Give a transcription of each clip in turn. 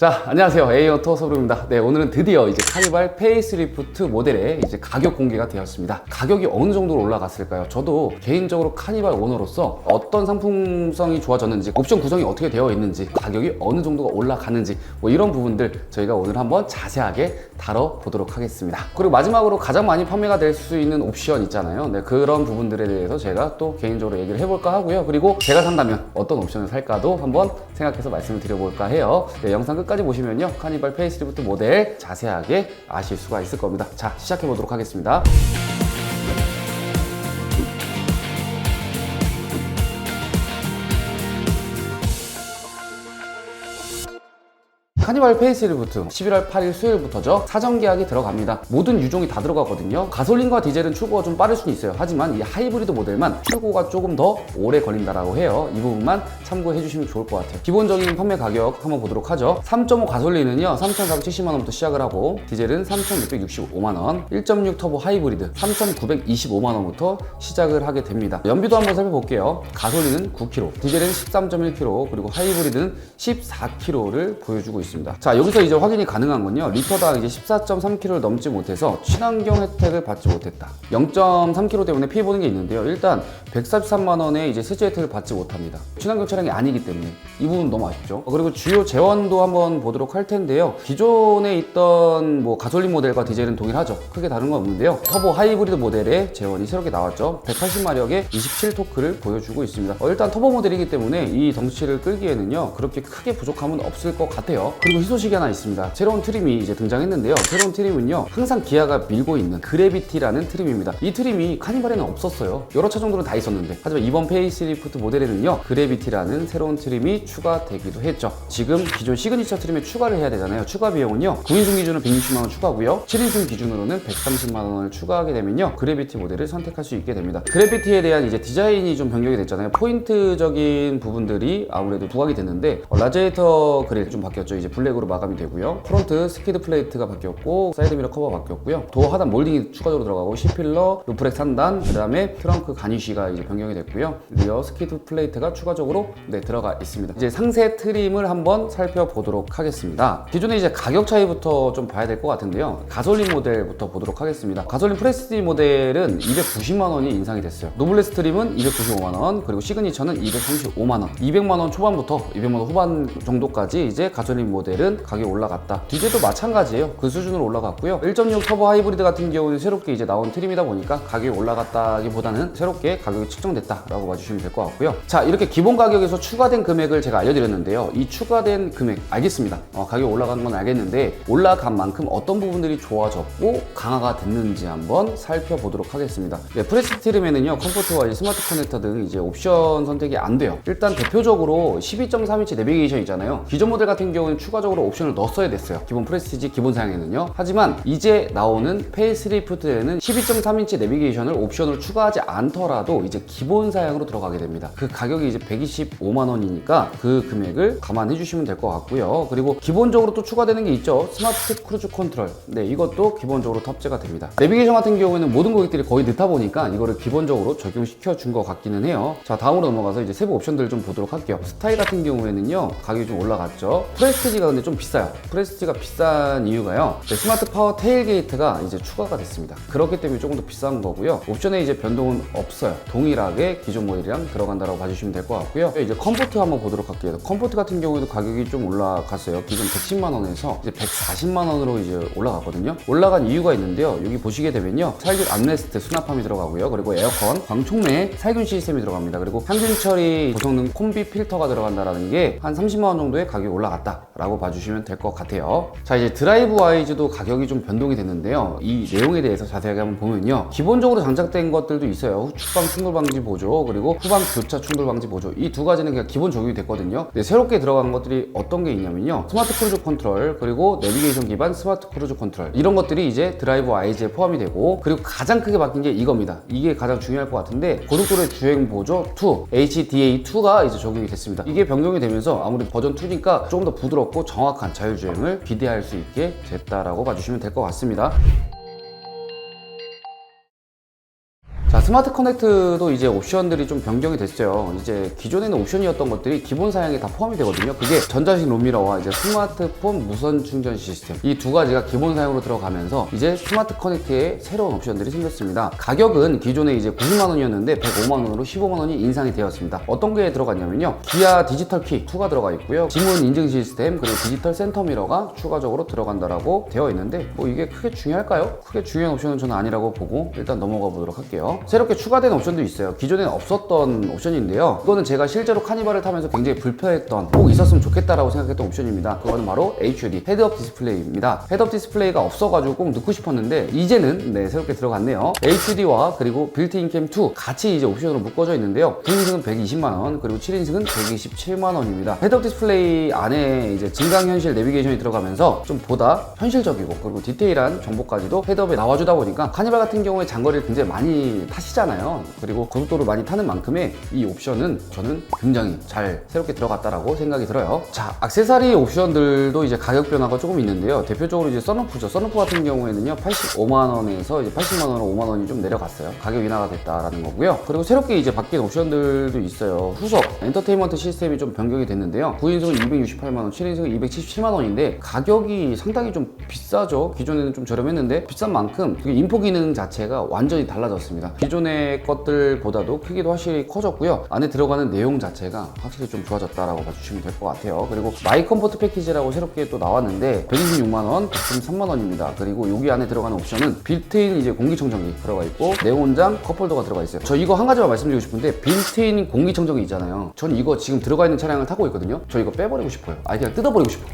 자, 안녕하세요. A어토 서브입니다. 네, 오늘은 드디어 이제 카니발 페이스리프트 모델의 이제 가격 공개가 되었습니다. 가격이 어느 정도로 올라갔을까요? 저도 개인적으로 카니발 오너로서 어떤 상품성이 좋아졌는지, 옵션 구성이 어떻게 되어 있는지, 가격이 어느 정도가 올라가는지, 뭐 이런 부분들 저희가 오늘 한번 자세하게 다뤄보도록 하겠습니다. 그리고 마지막으로 가장 많이 판매가 될 수 있는 옵션 있잖아요. 네, 그런 부분들에 대해서 제가 또 개인적으로 얘기를 해볼까 하고요. 그리고 제가 산다면 어떤 옵션을 살까도 한번 생각해서 말씀을 드려볼까 해요. 네, 영상 끝까지 보시면요, 카니발 페이스리프트 모델 자세하게 아실 수가 있을 겁니다. 자, 시작해 보도록 하겠습니다. 카니발 페이스리프트 11월 8일 수요일부터죠. 사전 계약이 들어갑니다. 모든 유종이 다 들어가거든요. 가솔린과 디젤은 출고가 좀 빠를 수는 있어요. 하지만 이 하이브리드 모델만 출고가 조금 더 오래 걸린다라고 해요. 이 부분만 참고해 주시면 좋을 것 같아요. 기본적인 판매 가격 한번 보도록 하죠. 3.5 가솔린은요 3,470만원부터 시작을 하고, 디젤은 3,665만원, 1.6 터보 하이브리드 3,925만원부터 시작을 하게 됩니다. 연비도 한번 살펴볼게요. 가솔린은 9km, 디젤은 13.1km, 그리고 하이브리드는 14km를 보여주고 있습니다. 자, 여기서 이제 확인이 가능한 건요, 리터당 이제 14.3km를 넘지 못해서 친환경 혜택을 받지 못했다. 0.3km 때문에 피해 보는 게 있는데요. 일단 143만원의 이제 세제 혜택을 받지 못합니다. 친환경 차량이 아니기 때문에 이 부분 너무 아쉽죠. 그리고 주요 재원도 한번 보도록 할 텐데요. 기존에 있던 뭐 가솔린 모델과 디젤은 동일하죠. 크게 다른 건 없는데요. 터보 하이브리드 모델의 재원이 새롭게 나왔죠. 180마력의 27토크를 보여주고 있습니다. 일단 터보 모델이기 때문에 이 덩치를 끌기에는요 그렇게 크게 부족함은 없을 것 같아요. 그리고 희소식이 하나 있습니다. 새로운 트림이 이제 등장했는데요. 새로운 트림은요 항상 기아가 밀고 있는 그래비티라는 트림입니다. 이 트림이 카니발에는 없었어요. 여러 차 정도는 다 있었는데, 하지만 이번 페이스리프트 모델에는요 그래비티라는 새로운 트림이 추가되기도 했죠. 지금 기존 시그니처 트림에 추가를 해야 되잖아요. 추가 비용은요 9인승 기준으로 160만원 추가고요, 7인승 기준으로는 130만원을 추가하게 되면요 그래비티 모델을 선택할 수 있게 됩니다. 그래비티에 대한 이제 디자인이 좀 변경이 됐잖아요. 포인트적인 부분들이 아무래도 부각이 됐는데, 라지에이터 그릴 좀 바뀌었죠. 이제 블랙으로 마감이 되고요. 프론트 스키드 플레이트가 바뀌었고, 사이드미러 커버 바뀌었고요. 도어 하단 몰딩이 추가적으로 들어가고, C필러, 루프렉 3단, 그 다음에 트렁크 가니쉬가 이제 변경이 됐고요. 리어 스키드 플레이트가 추가적으로 들어가 있습니다. 이제 상세 트림을 한번 살펴보도록 하겠습니다. 기존에 이제 가격 차이부터 좀 봐야 될 것 같은데요. 가솔린 모델부터 보도록 하겠습니다. 가솔린 프레스티 모델은 290만원이 인상이 됐어요. 노블레스 트림은 295만원, 그리고 시그니처는 235만원, 200만원 초반부터 200만원 후반 정도까지 이제 가솔린 모델은 가격이 올라갔다. 디젤도 마찬가지예요. 그 수준으로 올라갔고요. 1.6 터보 하이브리드 같은 경우는 새롭게 이제 나온 트림이다 보니까 가격이 올라갔다기보다는 새롭게 가격이 측정됐다라고 봐주시면 될 것 같고요. 자, 이렇게 기본 가격에서 추가된 금액을 제가 알려드렸는데요. 이 추가된 금액 알겠습니다. 가격이 올라간 건 알겠는데, 올라간 만큼 어떤 부분들이 좋아졌고 강화가 됐는지 한번 살펴보도록 하겠습니다. 네, 프레스 트림에는요 컴포트와 스마트 커넥터 등 이제 옵션 선택이 안 돼요. 일단 대표적으로 12.3인치 내비게이션 있잖아요. 기존 모델 같은 경우는 추가적으로 옵션을 넣었어야 됐어요. 기본 프레스티지 기본 사양에는요. 하지만 이제 나오는 페이스리프트에는 12.3인치 내비게이션을 옵션으로 추가하지 않더라도 이제 기본 사양으로 들어가게 됩니다. 그 가격이 이제 125만원이니까 그 금액을 감안해 주시면 될 것 같고요. 그리고 기본적으로 또 추가되는 게 있죠. 스마트 크루즈 컨트롤. 네, 이것도 기본적으로 탑재가 됩니다. 내비게이션 같은 경우에는 모든 고객들이 거의 넣다 보니까 이거를 기본적으로 적용시켜 준 것 같기는 해요. 자, 다음으로 넘어가서 이제 세부 옵션들을 좀 보도록 할게요. 스타일 같은 경우에는요 가격이 좀 올라갔죠. 프레스티지가 근데 좀 비싸요. 프레스티지가 비싼 이유가요, 스마트 파워 테일게이트가 이제 추가가 됐습니다. 그렇기 때문에 조금 더 비싼 거고요. 옵션에 이제 변동은 없어요. 동일하게 기존 모델이랑 들어간다라고 봐주시면 될 것 같고요. 이제 컴포트 한번 보도록 할게요. 컴포트 같은 경우에도 가격이 좀 올라갔어요. 기존 110만원에서 이제 140만원으로 이제 올라갔거든요. 올라간 이유가 있는데요. 여기 보시게 되면요, 살균 암레스트 수납함이 들어가고요. 그리고 에어컨, 광촉매 살균 시스템이 들어갑니다. 그리고 항균 처리 고성능 콤비 필터가 들어간다라는 게 한 30만원 정도의 가격이 올라갔다라고 봐주시면 될 것 같아요. 자, 이제 드라이브 와이즈도 가격이 좀 변동이 됐는데요. 이 내용에 대해서 자세하게 한번 보면요, 기본적으로 장착된 것들도 있어요. 후방 충돌 방지 보조, 그리고 후방 교차 충돌 방지 보조. 이 두 가지는 그냥 기본 적용이 됐거든요. 새롭게 들어간 것들이 어떤 게 있냐면요, 스마트 크루즈 컨트롤, 그리고 내비게이션 기반 스마트 크루즈 컨트롤, 이런 것들이 이제 드라이브 와이즈에 포함이 되고, 그리고 가장 크게 바뀐 게 이겁니다. 이게 가장 중요할 것 같은데, 고속도로의 주행 보조 2, HDA2가 이제 적용이 됐습니다. 이게 변경이 되면서 아무래도 버전 2니까 조금 더 부드럽고 정확한 자율주행을 기대할 수 있게 됐다라고 봐주시면 될 것 같습니다. 자, 스마트 커넥트도 이제 옵션들이 좀 변경이 됐어요. 이제 기존에는 옵션이었던 것들이 기본 사양에 다 포함이 되거든요. 그게 전자식 롬미러와 이제 스마트폰 무선 충전 시스템, 이 두 가지가 기본 사양으로 들어가면서 이제 스마트 커넥트에 새로운 옵션들이 생겼습니다. 가격은 기존에 이제 90만 원이었는데 105만 원으로 15만 원이 인상이 되었습니다. 어떤 게 들어갔냐면요, 기아 디지털 키 2가 들어가 있고요, 지문 인증 시스템, 그리고 디지털 센터 미러가 추가적으로 들어간다라고 되어 있는데, 뭐 이게 크게 중요할까요? 크게 중요한 옵션은 저는 아니라고 보고 일단 넘어가 보도록 할게요. 새롭게 추가된 옵션도 있어요. 기존에는 없었던 옵션인데요, 이거는 제가 실제로 카니발을 타면서 굉장히 불편했던, 꼭 있었으면 좋겠다라고 생각했던 옵션입니다. 그거는 바로 HUD, 헤드업 디스플레이입니다. 헤드업 디스플레이가 없어가지고 꼭 넣고 싶었는데 이제는 새롭게 들어갔네요. HUD와 그리고 빌트인 캠 2 같이 이제 옵션으로 묶어져 있는데요, 9인승은 120만 원, 그리고 7인승은 127만 원입니다. 헤드업 디스플레이 안에 이제 증강현실 내비게이션이 들어가면서 좀 보다 현실적이고 그리고 디테일한 정보까지도 헤드업에 나와주다 보니까, 카니발 같은 경우에 장거리를 굉장히 많이 타시잖아요. 그리고 고속도로 많이 타는 만큼의 이 옵션은 저는 굉장히 잘 새롭게 들어갔다라고 생각이 들어요. 자, 액세서리 옵션들도 이제 가격 변화가 조금 있는데요, 대표적으로 이제 썬루프죠. 썬루프 같은 경우에는요 85만 원에서 이제 80만 원으로 5만 원이 좀 내려갔어요. 가격 인하가 됐다라는 거고요. 그리고 새롭게 이제 바뀐 옵션들도 있어요. 후석 엔터테인먼트 시스템이 좀 변경이 됐는데요, 9인승은 268만 원, 7인승은 277만 원인데 가격이 상당히 좀 비싸죠. 기존에는 좀 저렴했는데 비싼 만큼 인포 기능 자체가 완전히 달라졌습니다. 기존의 것들보다도 크기도 확실히 커졌고요, 안에 들어가는 내용 자체가 확실히 좀 좋아졌다라고 봐주시면 될 것 같아요. 그리고 마이 컴포트 패키지라고 새롭게 또 나왔는데 126만 원, 113만 원입니다. 그리고 여기 안에 들어가는 옵션은 빌트인 이제 공기청정기 들어가 있고 네온장 컵홀더가 들어가 있어요. 저 이거 한 가지만 말씀드리고 싶은데, 빌트인 공기청정기 있잖아요. 전 이거 지금 들어가 있는 차량을 타고 있거든요. 저 이거 빼버리고 싶어요. 아니 그냥 뜯어버리고 싶어요.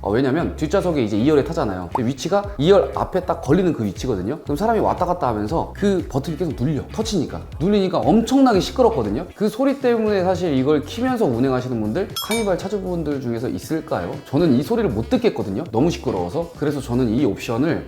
왜냐면 뒷좌석에 이제 2열에 타잖아요. 근데 위치가 2열 앞에 딱 걸리는 그 위치거든요. 그럼 사람이 왔다 갔다 하면서 그 버튼이 계속 눌리니까 엄청나게 시끄럽거든요. 그 소리 때문에 사실 이걸 키면서 운행하시는 분들, 카니발 차주분들 중에서 있을까요? 저는 이 소리를 못 듣겠거든요, 너무 시끄러워서. 그래서 저는 이 옵션을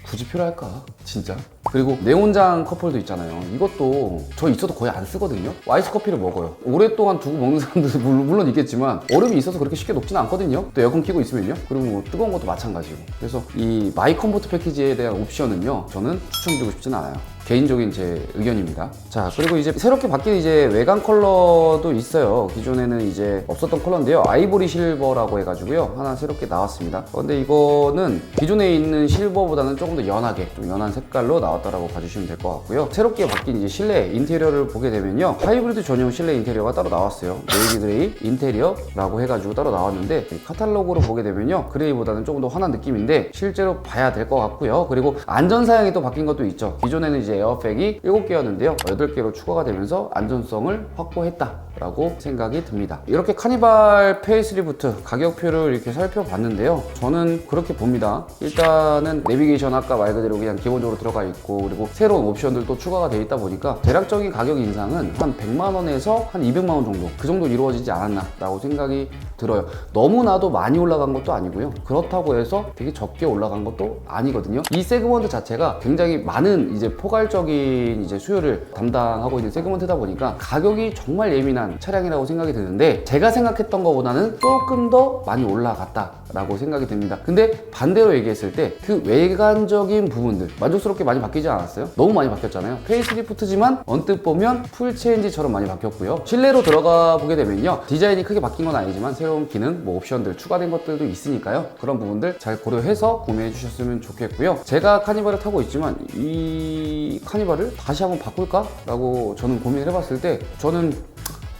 굳이 필요할까 진짜. 그리고 네온장 컵홀더 있잖아요, 이것도 저 있어도 거의 안 쓰거든요. 아이스 커피를 먹어요. 오랫동안 두고 먹는 사람들도 물론 있겠지만 얼음이 있어서 그렇게 쉽게 녹지는 않거든요. 또 에어컨 켜고 있으면요. 그리고 뭐 뜨거운 것도 마찬가지고. 그래서 이 마이 컴포트 패키지에 대한 옵션은요, 저는 추천드리고 싶진 않아요. 개인적인 제 의견입니다. 자, 그리고 이제 새롭게 바뀐 이제 외관 컬러도 있어요. 기존에는 이제 없었던 컬러인데요, 아이보리 실버라고 해가지고요 하나 새롭게 나왔습니다. 근데 이거는 기존에 있는 실버보다는 조금 더 연하게, 좀 연한 색깔로 나왔다라고 봐주시면 될 것 같고요. 새롭게 바뀐 이제 실내 인테리어를 보게 되면요, 하이브리드 전용 실내 인테리어가 따로 나왔어요. 네이비 그레이 인테리어라고 해가지고 따로 나왔는데, 카탈로그로 보게 되면요 그레이보다는 조금 더 환한 느낌인데 실제로 봐야 될 것 같고요. 그리고 안전 사양이 또 바뀐 것도 있죠. 기존에는 이제 에어백이 7개였는데요 8개로 추가가 되면서 안전성을 확보했다라고 생각이 듭니다. 이렇게 카니발 페이스리프트 가격표를 이렇게 살펴봤는데요, 저는 그렇게 봅니다. 일단은 내비게이션 아까 말 그대로 그냥 기본적으로 들어가 있고, 그리고 새로운 옵션들도 추가가 되어 있다 보니까 대략적인 가격 인상은 한 100만 원에서 한 200만 원 정도, 그 정도 이루어지지 않았나 라고 생각이 들어요. 너무나도 많이 올라간 것도 아니고요, 그렇다고 해서 되게 적게 올라간 것도 아니거든요. 이 세그먼트 자체가 굉장히 많은 이제 포괄적인 이제 수요를 담당하고 있는 세그먼트다 보니까 가격이 정말 예민한 차량이라고 생각이 드는데, 제가 생각했던 것보다는 조금 더 많이 올라갔다라고 생각이 듭니다. 근데 반대로 얘기했을 때 그 외관적인 부분들 만족스럽게 많이 바뀌지 않았어요? 너무 많이 바뀌었잖아요. 페이스리프트지만 언뜻 보면 풀체인지처럼 많이 바뀌었고요. 실내로 들어가 보게 되면요, 디자인이 크게 바뀐 건 아니지만 새로운 기능, 뭐 옵션들 추가된 것들도 있으니까요, 그런 부분들 잘 고려해서 구매해 주셨으면 좋겠고요. 제가 카니발을 타고 있지만 이 카니발을 다시 한번 바꿀까? 라고 저는 고민을 해봤을 때 저는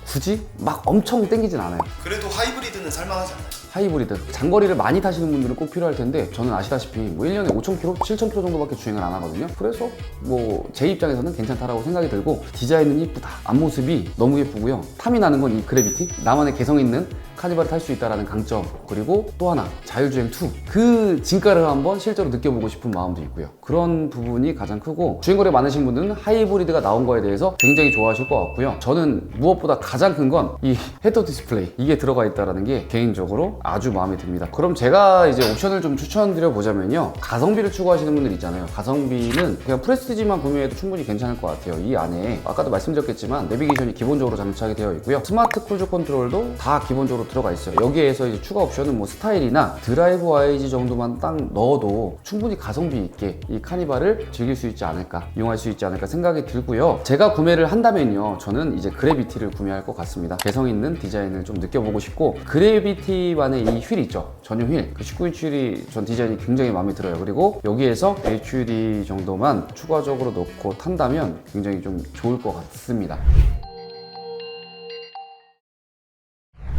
굳이 막 엄청 땡기진 않아요. 그래도 하이브리드는 살만하지 않나요? 하이브리드 장거리를 많이 타시는 분들은 꼭 필요할 텐데, 저는 아시다시피 뭐 1년에 5,000km, 7,000km 정도밖에 주행을 안 하거든요. 그래서 뭐 제 입장에서는 괜찮다라고 생각이 들고, 디자인은 이쁘다, 앞모습이 너무 예쁘고요, 탐이 나는 건 이 그래비티, 나만의 개성 있는 카니발을 탈 수 있다는 강점, 그리고 또 하나 자율주행 2, 그 진가를 한번 실제로 느껴보고 싶은 마음도 있고요. 그런 부분이 가장 크고, 주행거리 많으신 분들은 하이브리드가 나온 거에 대해서 굉장히 좋아하실 것 같고요. 저는 무엇보다 가장 큰 건 이 헤드업 디스플레이, 이게 들어가 있다는 게 개인적으로 아주 마음에 듭니다. 그럼 제가 이제 옵션을 좀 추천드려 보자면요, 가성비를 추구하시는 분들 있잖아요. 가성비는 그냥 프레스티지만 구매해도 충분히 괜찮을 것 같아요. 이 안에 아까도 말씀드렸겠지만 내비게이션이 기본적으로 장착이 되어 있고요, 스마트 크루즈 컨트롤도 다 기본적으로 들어가 있어요. 여기에서 이제 추가 옵션은 뭐 스타일이나 드라이브 IG 정도만 딱 넣어도 충분히 가성비 있게 이 카니발을 즐길 수 있지 않을까, 이용할 수 있지 않을까 생각이 들고요. 제가 구매를 한다면요, 저는 이제 그래비티를 구매할 것 같습니다. 개성 있는 디자인을 좀 느껴보고 싶고, 그래비티만의 이 휠 있죠, 전용 휠, 그 19인치 휠이 전 디자인이 굉장히 마음에 들어요. 그리고 여기에서 HUD 정도만 추가적으로 넣고 탄다면 굉장히 좀 좋을 것 같습니다.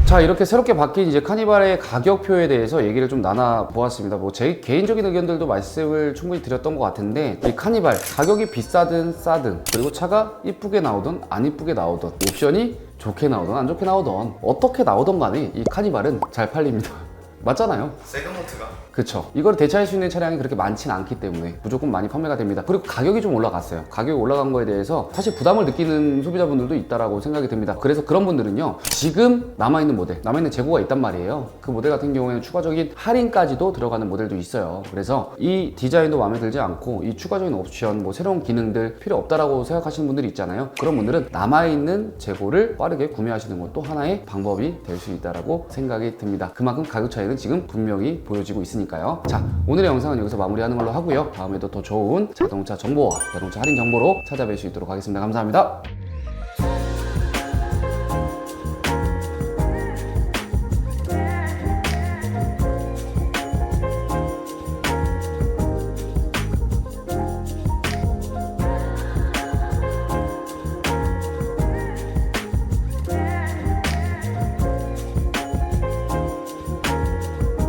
자, 이렇게 새롭게 바뀐 이제 카니발의 가격표에 대해서 얘기를 좀 나눠보았습니다. 뭐 제 개인적인 의견들도 말씀을 충분히 드렸던 것 같은데, 이 카니발 가격이 비싸든 싸든, 그리고 차가 이쁘게 나오든 안 이쁘게 나오든, 옵션이 좋게 나오든 안 좋게 나오든, 어떻게 나오든 간에 이 카니발은 잘 팔립니다. 맞잖아요. 세그먼트가 그쵸. 이걸 대체할 수 있는 차량이 그렇게 많진 않기 때문에 무조건 많이 판매가 됩니다. 그리고 가격이 좀 올라갔어요. 가격이 올라간 거에 대해서 사실 부담을 느끼는 소비자분들도 있다라고 생각이 듭니다. 그래서 그런 분들은요, 지금 남아있는 모델, 남아있는 재고가 있단 말이에요. 그 모델 같은 경우에는 추가적인 할인까지도 들어가는 모델도 있어요. 그래서 이 디자인도 마음에 들지 않고 이 추가적인 옵션, 뭐 새로운 기능들 필요 없다라고 생각하시는 분들이 있잖아요. 그런 분들은 남아있는 재고를 빠르게 구매하시는 것도 하나의 방법이 될 수 있다라고 생각이 듭니다. 그만큼 가격 차이는 지금 분명히 보여지고 있으니까요. 자, 오늘의 영상은 여기서 마무리하는 걸로 하고요. 다음에도 더 좋은 자동차 정보와 자동차 할인 정보로 찾아뵐 수 있도록 하겠습니다. 감사합니다.